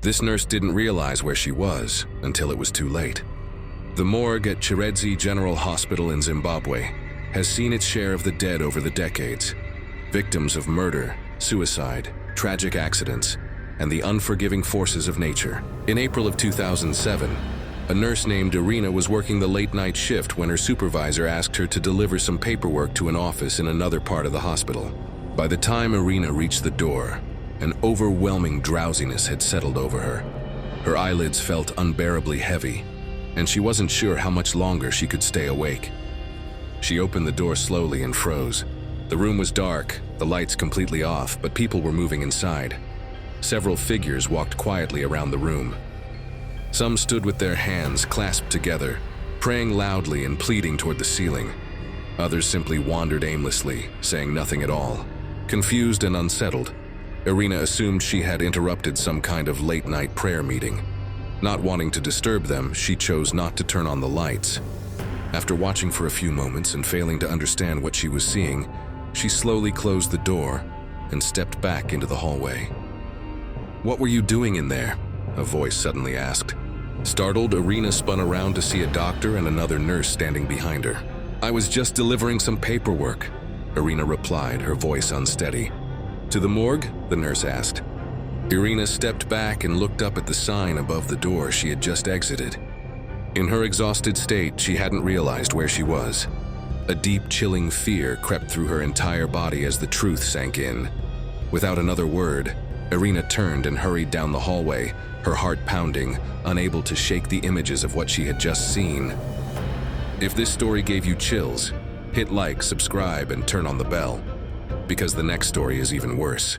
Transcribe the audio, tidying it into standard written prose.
This nurse didn't realize where she was until it was too late. The morgue at Chiredzi General Hospital in Zimbabwe has seen its share of the dead over the decades. Victims of murder, suicide, tragic accidents, and the unforgiving forces of nature. In April of 2007, a nurse named Irina was working the late-night shift when her supervisor asked her to deliver some paperwork to an office in another part of the hospital. By the time Irina reached the door, an overwhelming drowsiness had settled over her. Her eyelids felt unbearably heavy, and she wasn't sure how much longer she could stay awake. She opened the door slowly and froze. The room was dark, the lights completely off, but people were moving inside. Several figures walked quietly around the room. Some stood with their hands clasped together, praying loudly and pleading toward the ceiling. Others simply wandered aimlessly, saying nothing at all. Confused and unsettled, Irina assumed she had interrupted some kind of late-night prayer meeting. Not wanting to disturb them, she chose not to turn on the lights. After watching for a few moments and failing to understand what she was seeing, she slowly closed the door and stepped back into the hallway. "What were you doing in there?" a voice suddenly asked. Startled, Irina spun around to see a doctor and another nurse standing behind her. "I was just delivering some paperwork," Irina replied, her voice unsteady. "To the morgue?" the nurse asked. Irina stepped back and looked up at the sign above the door she had just exited. In her exhausted state, she hadn't realized where she was. A deep, chilling fear crept through her entire body as the truth sank in. Without another word, Irina turned and hurried down the hallway, her heart pounding, unable to shake the images of what she had just seen. If this story gave you chills, hit like, subscribe, and turn on the bell, because the next story is even worse.